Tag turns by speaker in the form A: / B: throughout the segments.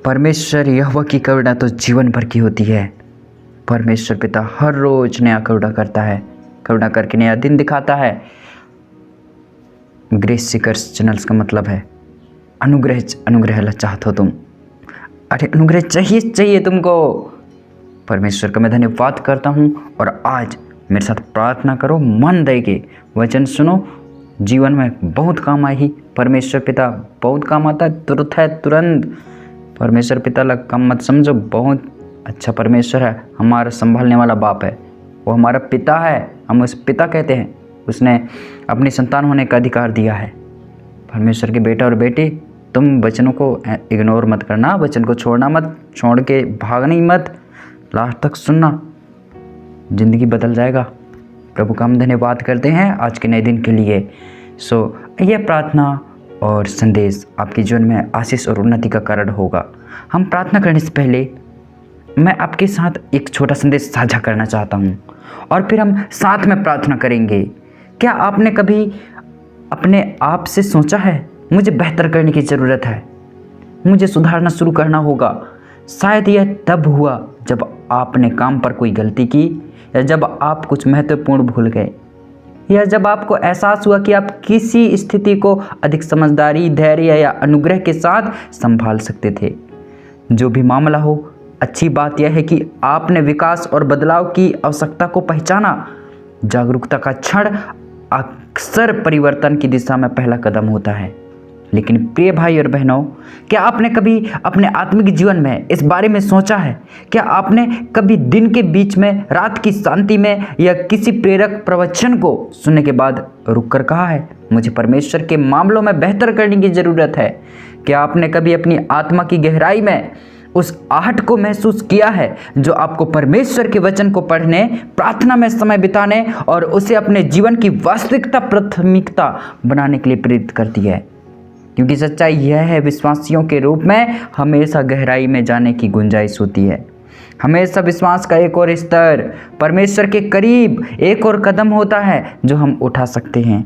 A: परमेश्वर यहोवा की करुणा तो जीवन भर की होती है। परमेश्वर पिता हर रोज नया करुणा करता है, करुणा करके नया दिन दिखाता है। ग्रेस सीकर्स चैनल्स का मतलब है अनुग्रह। अनुग्रह चाहते हो तुम, अरे अनुग्रह चाहिए तुमको। परमेश्वर का मैं धन्यवाद करता हूँ। और आज मेरे साथ प्रार्थना करो, मन दे के वचन सुनो, जीवन में बहुत काम आएगी। परमेश्वर पिता बहुत काम आता है, तुरंत। परमेश्वर पिता लग कम मत समझो, बहुत अच्छा परमेश्वर है, हमारा संभालने वाला बाप है, वो हमारा पिता है, हम उस पिता कहते हैं। उसने अपनी संतान होने का अधिकार दिया है। परमेश्वर के बेटा और बेटी, तुम वचनों को इग्नोर मत करना, वचन को छोड़ना मत, छोड़ के भागना ही मत, लास्ट तक सुनना, ज़िंदगी बदल जाएगा। प्रभु का हम धन्यवाद करते हैं आज के नए दिन के लिए। यह प्रार्थना और संदेश आपके जीवन में आशीष और उन्नति का कारण होगा। हम प्रार्थना करने से पहले मैं आपके साथ एक छोटा संदेश साझा करना चाहता हूँ और फिर हम साथ में प्रार्थना करेंगे। क्या आपने कभी अपने आप से सोचा है, मुझे बेहतर करने की ज़रूरत है, मुझे सुधारना शुरू करना होगा? शायद यह तब हुआ जब आपने काम पर कोई गलती की, या जब आप कुछ महत्वपूर्ण भूल गए, या जब आपको एहसास हुआ कि आप किसी स्थिति को अधिक समझदारी, धैर्य या अनुग्रह के साथ संभाल सकते थे। जो भी मामला हो, अच्छी बात यह है कि आपने विकास और बदलाव की आवश्यकता को पहचाना। जागरूकता का क्षण अक्सर परिवर्तन की दिशा में पहला कदम होता है। लेकिन प्रिय भाई और बहनों, क्या आपने कभी अपने आत्मिक जीवन में इस बारे में सोचा है? क्या आपने कभी दिन के बीच में, रात की शांति में या किसी प्रेरक प्रवचन को सुनने के बाद रुककर कहा है, मुझे परमेश्वर के मामलों में बेहतर करने की ज़रूरत है? क्या आपने कभी अपनी आत्मा की गहराई में उस आहट को महसूस किया है जो आपको परमेश्वर के वचन को पढ़ने, प्रार्थना में समय बिताने और उसे अपने जीवन की वास्तविकता प्राथमिकता बनाने के लिए प्रेरित करती है? क्योंकि सच्चाई यह है, विश्वासियों के रूप में हमेशा गहराई में जाने की गुंजाइश होती है। हमेशा विश्वास का एक और स्तर, परमेश्वर के करीब एक और कदम होता है जो हम उठा सकते हैं।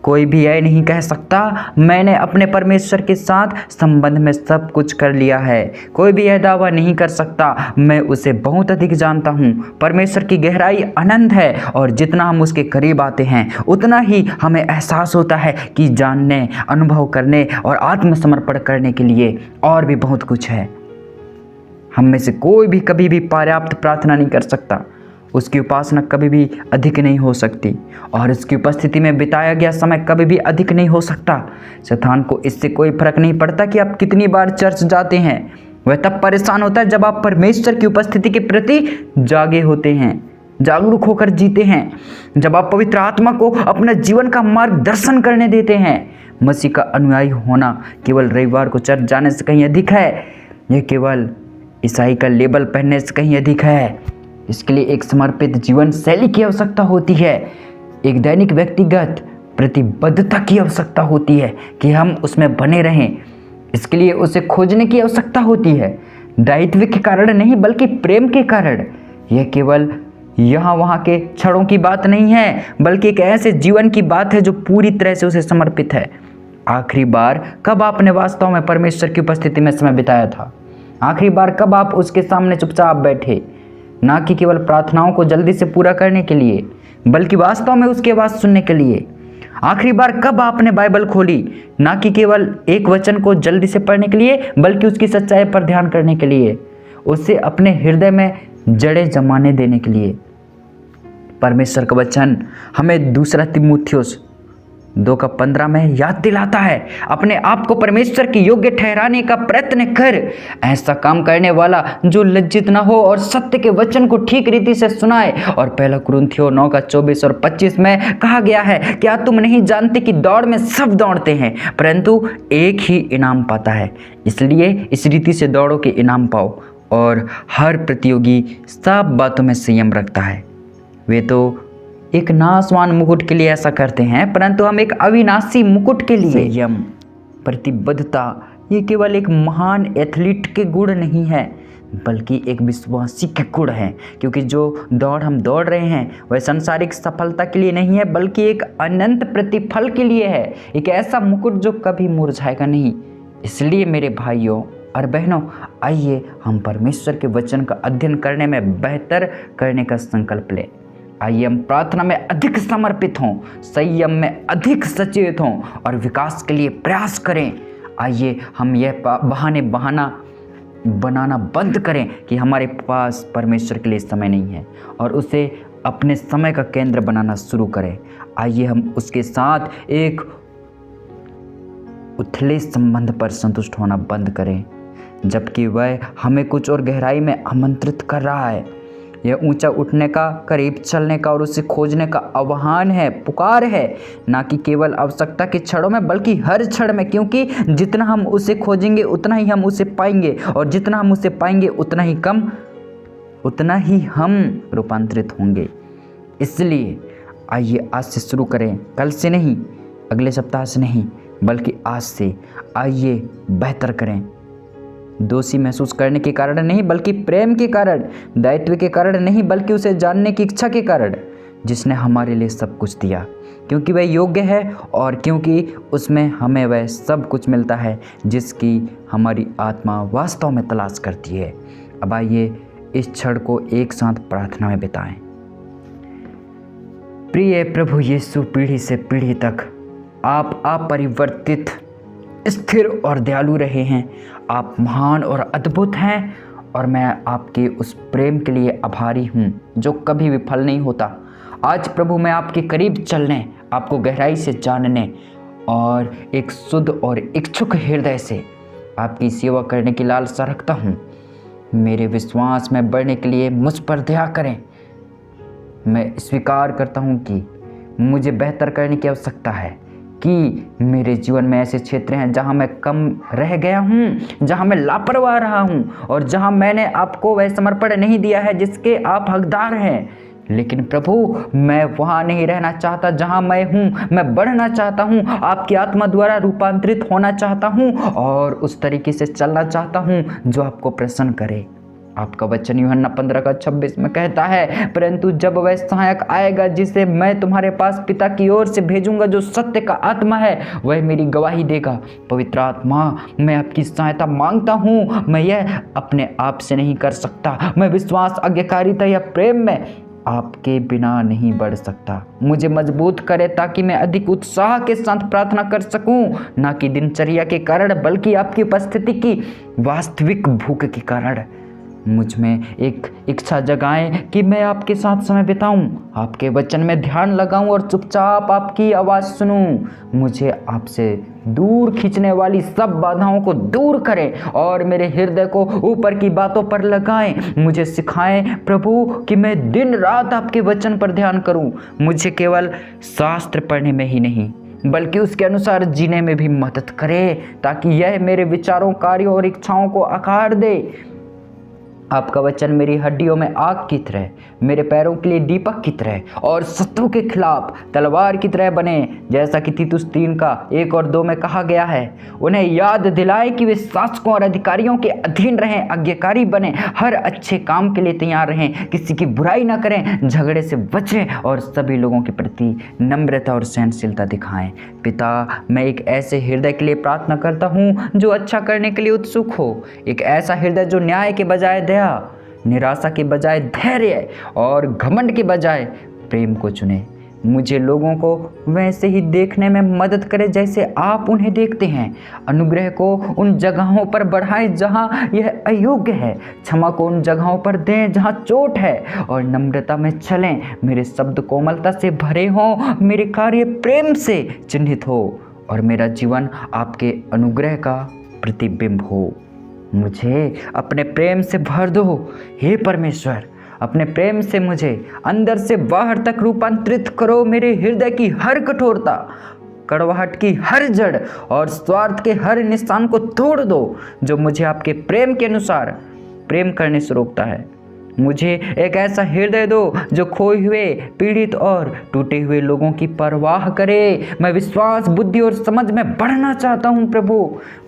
A: कोई भी यह नहीं कह सकता मैंने अपने परमेश्वर के साथ संबंध में सब कुछ कर लिया है। कोई भी यह दावा नहीं कर सकता मैं उसे बहुत अधिक जानता हूँ। परमेश्वर की गहराई अनंत है और जितना हम उसके करीब आते हैं उतना ही हमें एहसास होता है कि जानने, अनुभव करने और आत्मसमर्पण करने के लिए और भी बहुत कुछ है। हम में से कोई भी कभी भी पर्याप्त प्रार्थना नहीं कर सकता, उसकी उपासना कभी भी अधिक नहीं हो सकती और उसकी उपस्थिति में बिताया गया समय कभी भी अधिक नहीं हो सकता। शैतान को इससे कोई फर्क नहीं पड़ता कि आप कितनी बार चर्च जाते हैं। वह तब परेशान होता है जब आप परमेश्वर की उपस्थिति के प्रति जागे होते हैं, जागरूक होकर जीते हैं, जब आप पवित्र आत्मा को अपना जीवन का मार्गदर्शन करने देते हैं। मसीह का अनुयायी होना केवल रविवार को चर्च जाने से कहीं अधिक है, यह केवल ईसाई का लेबल पहनने से कहीं अधिक है। इसके लिए एक समर्पित जीवन शैली की आवश्यकता होती है, एक दैनिक व्यक्तिगत प्रतिबद्धता की आवश्यकता होती है कि हम उसमें बने रहें। इसके लिए उसे खोजने की आवश्यकता होती है, दायित्व के कारण नहीं बल्कि प्रेम के कारण। यह केवल यहाँ वहाँ के क्षणों की बात नहीं है, बल्कि एक ऐसे जीवन की बात है जो पूरी तरह से उसे समर्पित है। आखिरी बार कब आपने वास्तव में परमेश्वर की उपस्थिति में समय बिताया था? आखिरी बार कब आप उसके सामने चुपचाप बैठे, ना कि केवल प्रार्थनाओं को जल्दी से पूरा करने के लिए, बल्कि वास्तव में उसकी आवाज़ सुनने के लिए? आखिरी बार कब आपने बाइबल खोली, ना कि केवल एक वचन को जल्दी से पढ़ने के लिए, बल्कि उसकी सच्चाई पर ध्यान करने के लिए, उसे अपने हृदय में जड़ें जमाने देने के लिए? परमेश्वर का वचन हमें दूसरा तीमुथियुस 2:15 में याद दिलाता है, अपने आप को परमेश्वर के योग्य ठहराने का प्रयत्न कर, ऐसा काम करने वाला जो लज्जित न हो और सत्य के वचन को ठीक रीति से सुनाए। और 1 कुरिन्थियों 9:24 और 25 में कहा गया है, क्या तुम नहीं जानते कि दौड़ में सब दौड़ते हैं परंतु एक ही इनाम पाता है? इसलिए इस रीति से दौड़ो कि इनाम पाओ। और हर प्रतियोगी सब बातों में संयम रखता है। वे तो एक नासवान मुकुट के लिए ऐसा करते हैं, परंतु हम एक अविनाशी मुकुट के लिए। संयम, प्रतिबद्धता, ये केवल एक महान एथलीट के गुण नहीं है, बल्कि एक विश्वासी के गुण है। क्योंकि जो दौड़ हम दौड़ रहे हैं वह सांसारिक सफलता के लिए नहीं है, बल्कि एक अनंत प्रतिफल के लिए है, एक ऐसा मुकुट जो कभी मुरझाएगा नहीं। इसलिए मेरे भाइयों, और बहनों, आइए हम परमेश्वर के वचन का अध्ययन करने में बेहतर करने का संकल्प लें। आइए हम प्रार्थना में अधिक समर्पित हों, संयम में अधिक सचेत हों और विकास के लिए प्रयास करें। आइए हम यह बहाना बनाना बंद करें कि हमारे पास परमेश्वर के लिए समय नहीं है और उसे अपने समय का केंद्र बनाना शुरू करें। आइए हम उसके साथ एक उथले संबंध पर संतुष्ट होना बंद करें, जबकि वह हमें कुछ और गहराई में आमंत्रित कर रहा है। यह ऊंचा उठने का, करीब चलने का और उसे खोजने का आह्वान है, पुकार है, ना कि केवल आवश्यकता के क्षणों में बल्कि हर क्षण में, क्योंकि जितना हम उसे खोजेंगे उतना ही हम उसे पाएंगे और जितना हम उसे पाएंगे उतना ही हम रूपांतरित होंगे। इसलिए आइए आज से शुरू करें, कल से नहीं, अगले सप्ताह से नहीं, बल्कि आज से आइए बेहतर करें। दोषी महसूस करने के कारण नहीं, बल्कि प्रेम के कारण, दायित्व के कारण नहीं, बल्कि उसे जानने की इच्छा के कारण, जिसने हमारे लिए सब कुछ दिया, क्योंकि वह योग्य है और क्योंकि उसमें हमें वह सब कुछ मिलता है जिसकी हमारी आत्मा वास्तव में तलाश करती है। अब आइए इस क्षण को एक साथ प्रार्थना में बिताएं। प्रिय प्रभु यीशु, पीढ़ी से पीढ़ी तक आप अपरिवर्तित, स्थिर और दयालु रहे हैं। आप महान और अद्भुत हैं और मैं आपके उस प्रेम के लिए आभारी हूँ जो कभी विफल नहीं होता। आज प्रभु मैं आपके करीब चलने, आपको गहराई से जानने और एक शुद्ध और इच्छुक हृदय से आपकी सेवा करने की लालसा रखता हूँ। मेरे विश्वास में बढ़ने के लिए मुझ पर दया करें। मैं स्वीकार करता हूँ कि मुझे बेहतर करने की आवश्यकता है, कि मेरे जीवन में ऐसे क्षेत्र हैं जहाँ मैं कम रह गया हूँ, जहाँ मैं लापरवाह रहा हूँ और जहाँ मैंने आपको वह समर्पण नहीं दिया है जिसके आप हकदार हैं। लेकिन प्रभु मैं वहाँ नहीं रहना चाहता जहाँ मैं हूँ, मैं बढ़ना चाहता हूँ, आपकी आत्मा द्वारा रूपांतरित होना चाहता हूँ और उस तरीके से चलना चाहता हूँ जो आपको प्रसन्न करे। आपका वचन यूहन्ना 15:26 में कहता है, परंतु जब वह सहायक आएगा जिसे मैं तुम्हारे पास पिता की ओर से भेजूंगा, जो सत्य का आत्मा है, वह मेरी गवाही देगा। पवित्र आत्मा, मैं आपकी सहायता मांगता हूँ। मैं यह अपने आप से नहीं कर सकता। मैं विश्वास, आज्ञाकारिता या प्रेम में आपके बिना नहीं बढ़ सकता। मुझे मजबूत करे ताकि मैं अधिक उत्साह के साथ प्रार्थना कर सकूं, ना कि दिनचर्या के कारण बल्कि आपकी उपस्थिति की वास्तविक भूख के कारण। मुझ में एक इच्छा जगाएं कि मैं आपके साथ समय बिताऊं, आपके वचन में ध्यान लगाऊं और चुपचाप आपकी आवाज़ सुनूं। मुझे आपसे दूर खींचने वाली सब बाधाओं को दूर करें और मेरे हृदय को ऊपर की बातों पर लगाएं। मुझे सिखाएं प्रभु कि मैं दिन रात आपके वचन पर ध्यान करूं। मुझे केवल शास्त्र पढ़ने में ही नहीं बल्कि उसके अनुसार जीने में भी मदद करे, ताकि यह मेरे विचारों, कार्यों और इच्छाओं को आकार दे। आपका वचन मेरी हड्डियों में आग की तरह, मेरे पैरों के लिए दीपक की तरह और शत्रु के खिलाफ तलवार की तरह बने, जैसा कि तीतुस 3:1 और 2 में कहा गया है। उन्हें याद दिलाएं कि वे शासकों और अधिकारियों के अधीन रहें, आज्ञाकारी बने, हर अच्छे काम के लिए तैयार रहें, किसी की बुराई ना करें, झगड़े से बचें और सभी लोगों के प्रति नम्रता और सहनशीलता दिखाएं। पिता, मैं एक ऐसे हृदय के लिए प्रार्थना करता हूँ जो अच्छा करने के लिए उत्सुक हो, एक ऐसा हृदय जो न्याय के बजाय दया, निराशा के बजाय धैर्य और घमंड के बजाय प्रेम को चुने। मुझे लोगों को वैसे ही देखने में मदद करे जैसे आप उन्हें देखते हैं। अनुग्रह को उन जगहों पर बढ़ाएं जहां यह अयोग्य है, क्षमा को उन जगहों पर दें जहां चोट है और नम्रता में चलें। मेरे शब्द कोमलता से भरे हों, मेरे कार्य प्रेम से चिन्हित हो और मेरा जीवन आपके अनुग्रह का प्रतिबिंब हो। मुझे अपने प्रेम से भर दो हे परमेश्वर। अपने प्रेम से मुझे अंदर से बाहर तक रूपांतरित करो। मेरे हृदय की हर कठोरता, कड़वाहट की हर जड़ और स्वार्थ के हर निशान को तोड़ दो जो मुझे आपके प्रेम के अनुसार प्रेम करने से रोकता है। मुझे एक ऐसा हृदय दो जो खोए हुए, पीड़ित और टूटे हुए लोगों की परवाह करे। मैं विश्वास, बुद्धि और समझ में बढ़ना चाहता हूँ प्रभु।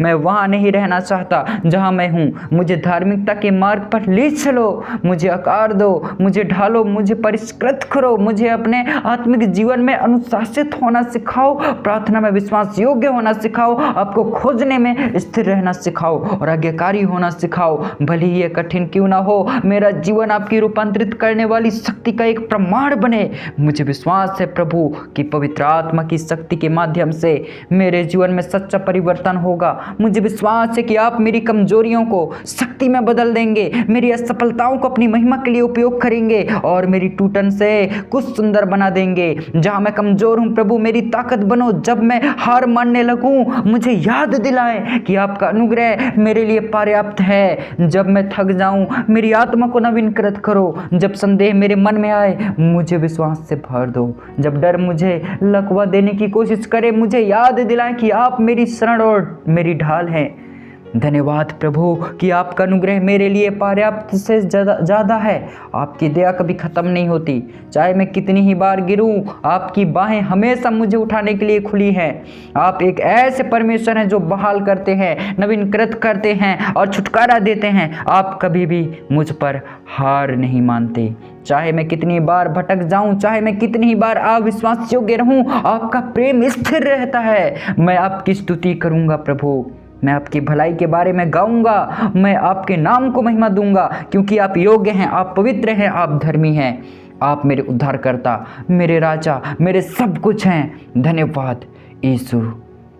A: मैं वहाँ नहीं रहना चाहता जहाँ मैं हूँ। मुझे धार्मिकता के मार्ग पर ले चलो, मुझे आकार दो, मुझे ढालो, मुझे परिष्कृत करो, मुझे अपने आत्मिक जीवन में अनुशासित होना सिखाओ, प्रार्थना में विश्वास योग्य होना सिखाओ, आपको खोजने में स्थिर रहना सिखाओ और आज्ञाकारी होना सिखाओ। भले ही ये कठिन क्यों ना हो, मेरा जीवन आपकी रूपांतरित करने वाली शक्ति का एक प्रमाण बने। मुझे विश्वास है प्रभु कि पवित्र आत्मा की शक्ति के माध्यम से मेरे जीवन में सच्चा परिवर्तन होगा। मुझे विश्वास है कि आप मेरी कमजोरियों को शक्ति में बदल देंगे, मेरी असफलताओं को अपनी महिमा के लिए उपयोग करेंगे और मेरी टूटन से कुछ सुंदर बना देंगे। जहां मैं कमजोर हूं प्रभु, मेरी ताकत बनो। जब मैं हार मानने लगूं, मुझे याद दिलाएं कि आपका अनुग्रह मेरे लिए पर्याप्त है। जब मैं थक जाऊं, मेरी आत्मा को नवीनकृत करो। जब संदेह मेरे मन में आए, मुझे विश्वास से भर दो। जब डर मुझे लकवा देने की कोशिश करे, मुझे याद दिलाएं कि आप मेरी शरण और मेरी ढाल हैं। धन्यवाद प्रभु कि आपका अनुग्रह मेरे लिए पर्याप्त से ज़्यादा है। आपकी दया कभी ख़त्म नहीं होती। चाहे मैं कितनी ही बार गिरूं, आपकी बाहें हमेशा मुझे उठाने के लिए खुली हैं। आप एक ऐसे परमेश्वर हैं जो बहाल करते हैं, नवीनकृत करते हैं और छुटकारा देते हैं। आप कभी भी मुझ पर हार नहीं मानते। चाहे मैं कितनी बार भटक जाऊं, चाहे मैं कितनी ही बार अविश्वास योग्य रहूं, आपका प्रेम स्थिर रहता है। मैं आपकी स्तुति करूंगा प्रभु, मैं आपकी भलाई के बारे में गाऊंगा, मैं आपके नाम को महिमा दूंगा, क्योंकि आप योग्य हैं, आप पवित्र हैं, आप धर्मी हैं। आप मेरे उद्धारकर्ता, मेरे राजा, मेरे सब कुछ हैं। धन्यवाद यीशु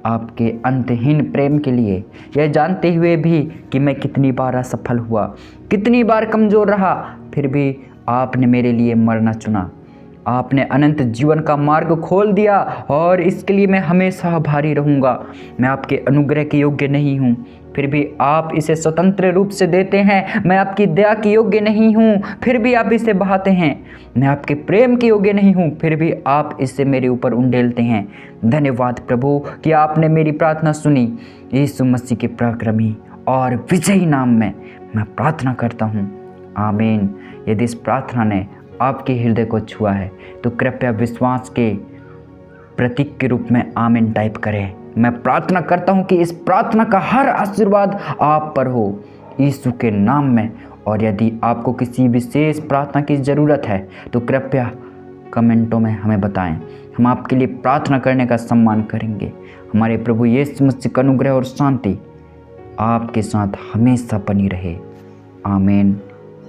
A: आपके अंतहीन प्रेम के लिए, यह जानते हुए भी कि मैं कितनी बार असफल हुआ, कितनी बार कमज़ोर रहा, फिर भी आपने मेरे लिए मरना चुना। आपने अनंत जीवन का मार्ग खोल दिया और इसके लिए मैं हमेशा आभारी रहूँगा। मैं आपके अनुग्रह के योग्य नहीं हूँ, फिर भी आप इसे स्वतंत्र रूप से देते हैं। मैं आपकी दया के योग्य नहीं हूँ, फिर भी आप इसे बहाते हैं। मैं आपके प्रेम के योग्य नहीं हूँ, फिर भी आप इसे मेरे ऊपर उंडेलते हैं। धन्यवाद प्रभु कि आपने मेरी प्रार्थना सुनी। यीशु मसीह के पराक्रमी और विजयी नाम में मैं प्रार्थना करता हूँ, आमीन। यदि इस प्रार्थना ने आपके हृदय को छुआ है तो कृपया विश्वास के प्रतीक के रूप में आमीन टाइप करें। मैं प्रार्थना करता हूं कि इस प्रार्थना का हर आशीर्वाद आप पर हो यीशु के नाम में। और यदि आपको किसी विशेष प्रार्थना की ज़रूरत है तो कृपया कमेंटों में हमें बताएं, हम आपके लिए प्रार्थना करने का सम्मान करेंगे। हमारे प्रभु यीशु मसीह का अनुग्रह और शांति आपके साथ हमेशा बनी रहे, आमीन।